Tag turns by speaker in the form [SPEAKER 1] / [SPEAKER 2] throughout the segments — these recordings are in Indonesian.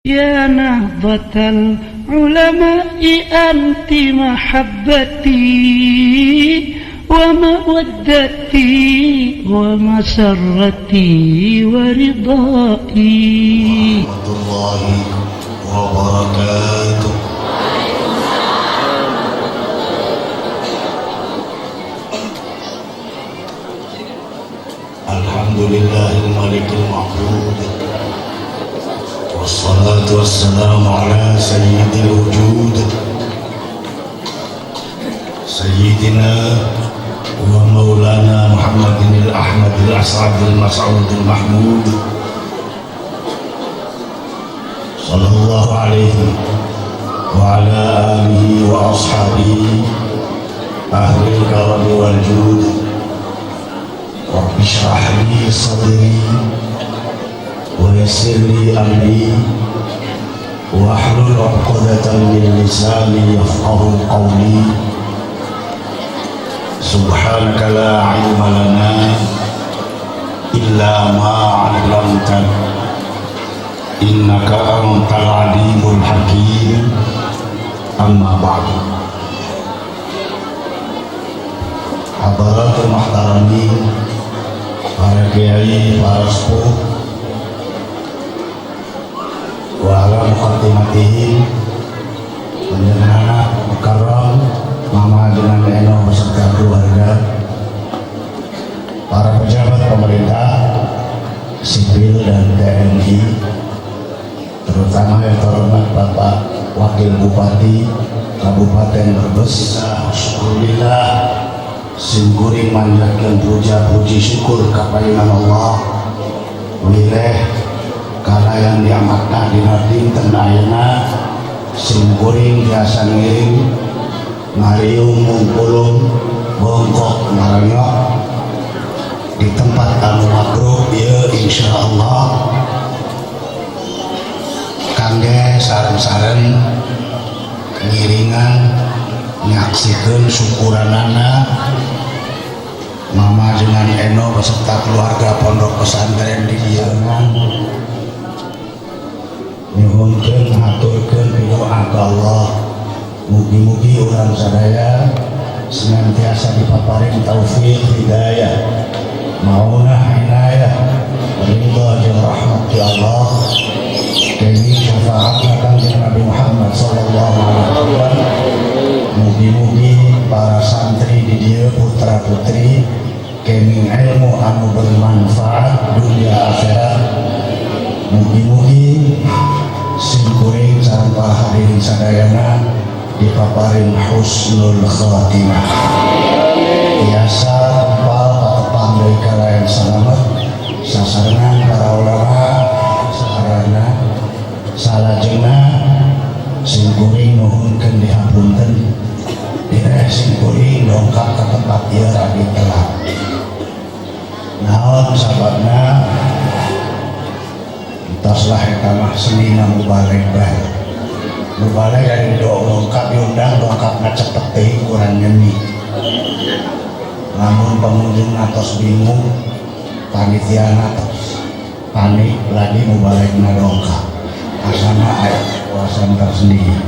[SPEAKER 1] يا نهضة العلماء أنت محبتي ومودتي ومسرتي ورضائي.
[SPEAKER 2] ورحمة الله وبركاته. الحمد لله الملك المعبود، والصلاة والسلام على سيد الوجود سيدنا ومولانا محمد الأحمد الأسعد المسعود المحمود صلى الله عليه وعلى آله وأصحابه أهل الكرم والجود. رب اشرح لي صدري ويسر لي أمري واحلل عقدة من لساني يفقه قولي. سبحانك لا علم لنا إلا ما علمتنا إنك أنت العليم الحكيم. أما بعد، حضرات المحترمين، para kiai, para sepuh, wa ala muqaddimatihim, panjenengan mukarram Mama dengan Eno beserta keluarga, para pejabat pemerintah sipil dan TNI, terutama yang terhormat Bapak Wakil Bupati Kabupaten Brebes. Alhamdulillah singkuring manjatkeun puja-puji syukur ka panjenengan Allah wileh kana yang diamatna dina dinten ayeuna singkuring biasa ngiring ngariung mungkulung bongkok ngaranyok di tempat anu makruh ieu insyaallah kangge sareng-sareng ngiringan nyaksikeun syukuranana Mama dengan Eno beserta keluarga pondok pesantren di dieu nyuhunkeun ngaturkeun doa ka Allah. Mugi-mugi urang sadaya senantiasa dipaparing taufik hidayah maunah inayah ridha jeung rahmat Allah kami syafaatna kanjeng Nabi Muhammad sallallahu alaihi wasallam. Mugi-mugi para santri di dieu putra putri kenging ilmu anu bermanfaat dunia akhirat. Mugi-mugi singkuring sareng para hadirin sadayana dipaparin husnul khatimah. Biasa kempal patepang dari kalayan salamet sasarengan para ulama sarana salajengna singkuring nuhunkeun dihapunten direh singkuring dongkap ka tempat ieu radi telat. Naon sababna taslah eta mah senina mubaleg bae. Mubaleg dari doa dongkap diundang dongkapna cepet teh kurang nyeni. Namun pengunjung atos bingung, panitiana atos panik lagi mubalegna dongkap. Asana aya kuasaan tersendiri.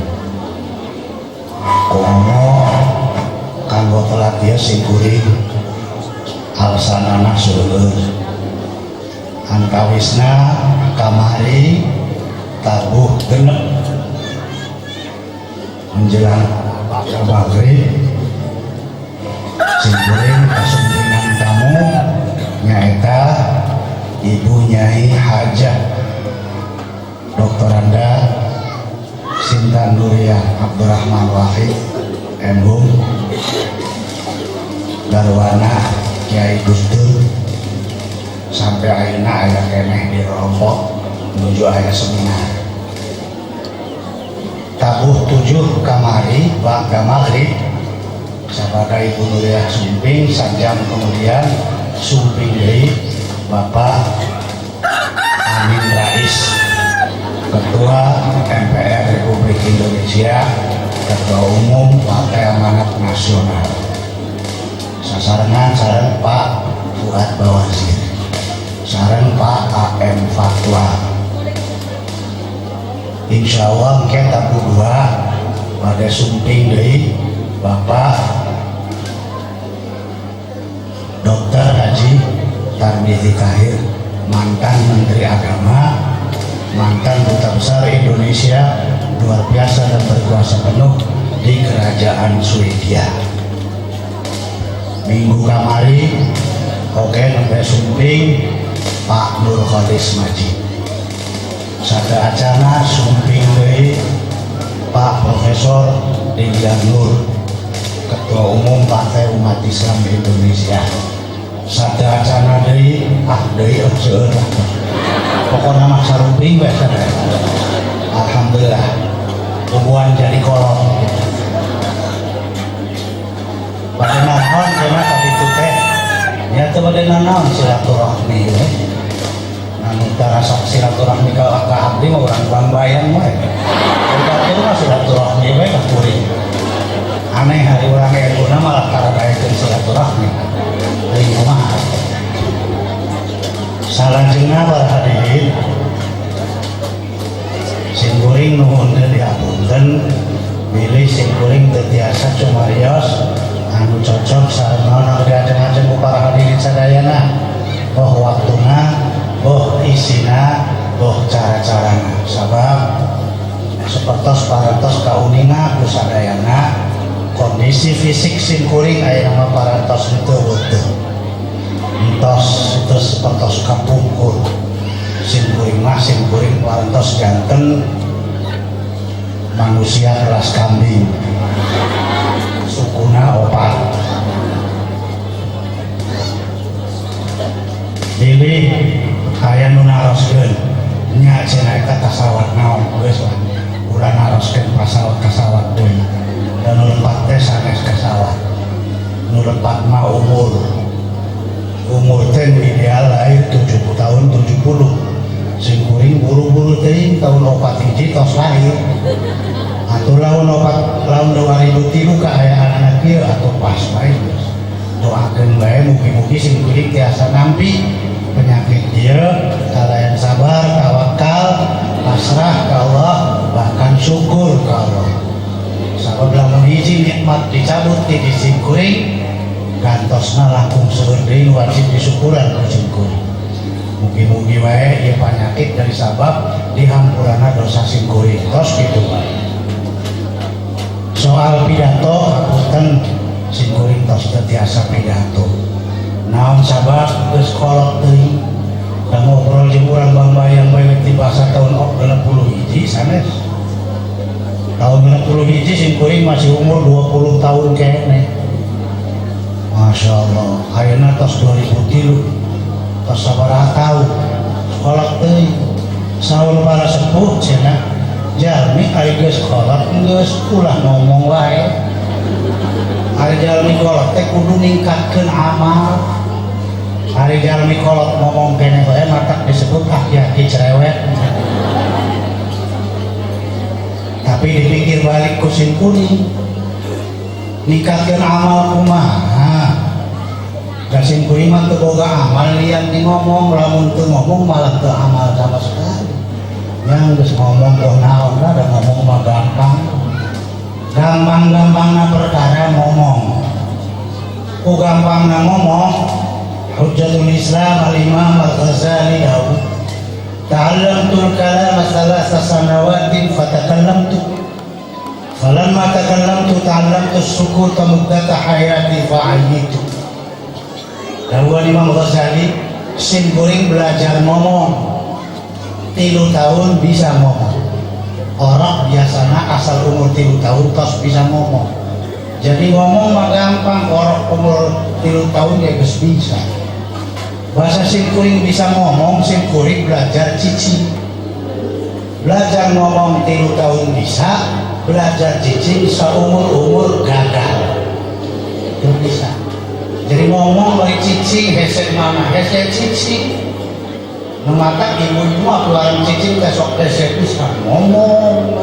[SPEAKER 2] Komo kanggo telat ieu singkuring alasanana seueur. Antawisna kamari tabuh genep menjelang pada maghrib singkuring kasumpinan tamu nyaeta Ibu Nyai Hajah Dr. Anda Sinta Nuriyah Abdurrahman Wahid Embung garwana Kiai Gusdur sampai ayeuna aya keneh dirompok menuju aya seminar tabuh 7 kamari pada maghrib sabada Ibu Nuriyah sumping sajam kemudian sumping deui Bapak Amin Rais Ketua MPR Republik Indonesia, Ketua Umum Partai Amanat Nasional. Sasarengan sareng Pak Fuad Bawazir sareng Pak AM Fatwa insya Allah kita berdua pada sumping dari Bapak Dr. Haji Tarmizi Tahir, mantan Menteri Agama, mantan Duta Besar Indonesia luar biasa dan berkuasa penuh di Kerajaan Swedia. Minggu kamari oke sampai sumping Pak Nur Kholis Majid. Sada acana sumping dari Pak Profesor Dilian Nur, Ketua Umum Partai Umat Islam Indonesia. Sada acana dari seueur pokoknya mah sarumping we sadaya. Alhamdulillah hubungan jadi kolot. Bagaimana naon cenah kabitu teh? Ya teu bade naon silaturahmi we. Anu tarasa silaturahmi ka abdi mah urang bambayan we. Berbatur mah silaturahmi we ka kuring. Aneh hari urang eguna malah karadaekeun silaturahmi. Teuing kumaha? Salajengna para hadirin sing kuring nuhun diapunten bilih sing kuring teu tiasa cumarios anu cocok sareng naon diajeng-ajeng ku para hadirin sadayana, boh waktuna, boh isina, boh cara-carana. Sabab sapertos parantos kauninga ku sadayana kondisi fisik sing kuring aya nama parantos teu weuteung. Entos itu sepertos kapungkur sing kuring parantos ganteng manusia kelas kambing sukuna opat pilih aya nu naroskeun nya cenah eta kasawat naon geus ulah naroskeun pasawat kasawat deui dan nu lepat teh sanes kasawat nu lepat mah umur teh ideal lahir 70 tahun 70 sing kuring buru-buru teuing tahun 41 tos lahir atuh laun 2003 kaayaan anak ieu atuh pas bae geus doakeun bae mugi-mugi sing kuring tiasa nampi penyakit ieu kalayan sabar tawakal pasrah ka Allah bahkan syukur ka Allah. Sabab lamun hiji nikmat dicabut ti sing kuring gantosna langkung seueur deui wajib disyukuran ku sing kuring. Mugi-mugi wae ieu panyakit dari sabab dihampurana dosa sing kuring. Tos kitu wae. Soal pidato hapunten sing kuring tos teu tiasa pidato. Naon sabab geus kolot teuing da ngobrol jeung urang bambayang bae ti basa tahun 61 sanes. Tahun 61 sing kuring masih umur 20 tahun keneh. Masya Allah, ayeuna tos 2003 tos sabaraha tahun kolot teuing saur para sepuh cenah jalmi ari geus kolot geus ulah ngomong wae. Ari jalmi kolot teh kudu ningkatkeun amal. Ari jalmi kolot ngomong keneh wae matak disebut aki-aki cerewet. Tapi dipikir balik ku sing kuring ningkatkeun amal kumaha? Da sing kuring mah teu boga amal lian di ngomong, lamun teu ngomong malah teu amal sama sekali. Yang geus ngomong kok naon da ngomong mah gampang. Gampang-gampangna perkara ngomong. Ku gampangna ngomong, Hujjatul Islam Al-Imam Al-Ghazali dawuh, ta'allamtul kalama thalatha sanawatin fatakallamtu. Falamma takallamtu ta'allamtu as-sukuta muddata hayati fa'ayyitu. Dawuh Imam Ghazali, sing kuring belajar ngomong 3 tahun bisa ngomong. Orang biasanya asal umur 3 tahun tos bisa ngomong. Jadi ngomong mah gampang, orang umur 3 tahun ya geus bisa. Bahasa sing kuring bisa ngomong, sing kuring belajar cicing. Belajar ngomong 3 tahun bisa, belajar cicing saumur-umur gagal. Itu bisa. Jadi ngomong bari cicing hese mana hese cicing mata ibu-ibu mah keluaran cicing besok hese bisa ngomong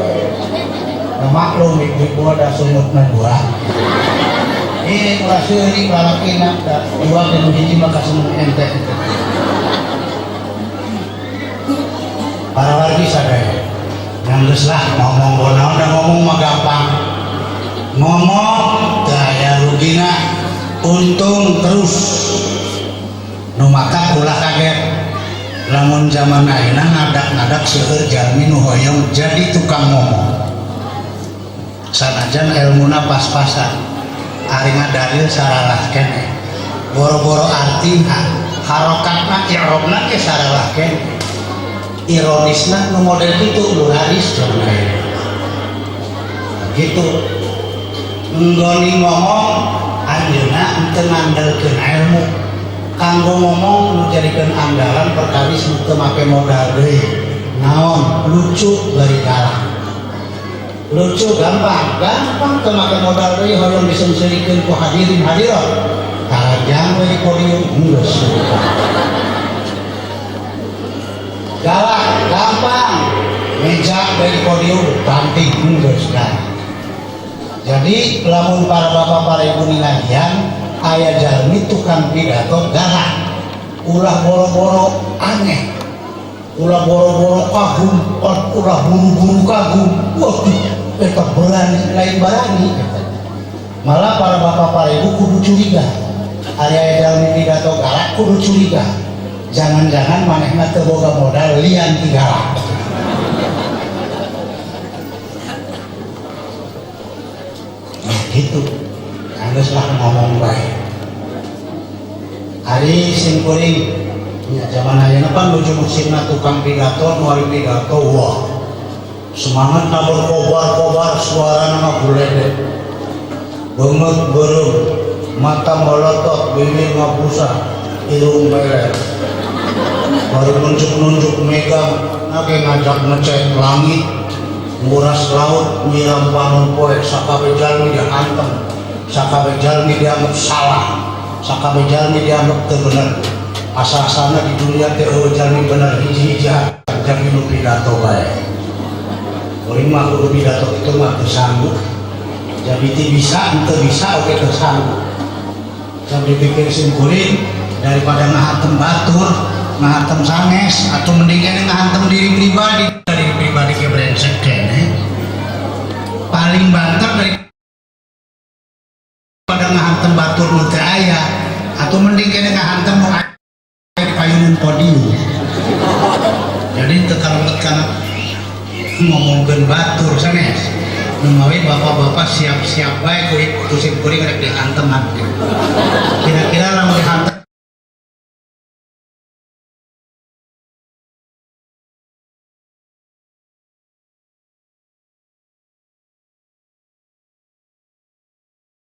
[SPEAKER 2] maklum ibu-ibu ada sumutna dua ini ulah seuri lalakina da dua dan hiji maka semut ente para wargi sadaya Nanggeus lah ngomong bonaon da ngomong mah gampang. Ngomong teu aya rugina, untung terus. Nu maka ulah kaget lamun zaman ayeuna ngadak-ngadak seueur jalmi nu hoyong jadi tukang ngomong. Sanajan ilmuna pas-pasan, ari ngadalil saralah keneh. Boro-boro artina, harokatna i'robna ke saralah keneh. Ironisna nu model kitu nu haris contohna. Gitu. Nggoni ngomong anjeunna henteu ngandelkeun ilmu. Kanggo ngomong nu jadikeun andalan perkawis nu teu make modal deui. Naon? Lucu bari galak. Lucu gampang teu make modal deui hoyong diseungseuikeun ku hadirin hadirat. Tarajang we di podium geus. Galak gampang, meja dari podium banting geus galak. Jadi lamun para bapak para ibu ningalian aya jalmi tukang pidato galak, ulah boro-boro aneh, ulah boro-boro kagum, ulah buru-buru kagum. Waduh, eta berani lain barani. Malah para bapak para ibu kudu curiga. Aya jalmi pidato galak kudu curiga. Jangan-jangan manehna teu boga modal lian ti galak. Gitu. Geus lah ngomong bae. Ari sing kuring nya zaman ayeuna pan nuju musimna tukang pidato nu ari pidato wah. Semangat na berkobar-kobar suarana mah buledek. Beungeut beureum, mata melotot, bibir ngabusa, hidung beler. Baru nunjuk-nunjuk megang, nage ngajak ngecek langit, nguras laut, nyiram bangun poe, sakabe jalmi dihantem, sakabe jalmi dianggap salah, sakabe jalmi dianggap teu bener. Asa-asana di dunia teh eueuh jalmi bener hiji-hiji jadi nu pidato bae. Kuring mah kudu pidato itu mah teu sanggup. Jadi ti bisa, teu bisa oke teu sanggup. Jam dipikir sim kuring daripada ngahantem batur, ngahantem sanes, atau mending kene ngahantem diri pribadi. Diri pribadi ke brengsek kene paling banter daripada ngahantem batur nu teu aya, atau mending kene ngahantem nu aya di payungan podium. Jadi teu kalembet kana ngomongkeun batur sanes. Numawi bapak-bapak siap-siap bae kuring putusin kuring rek dihanteman. Kira-kira lamun dihantem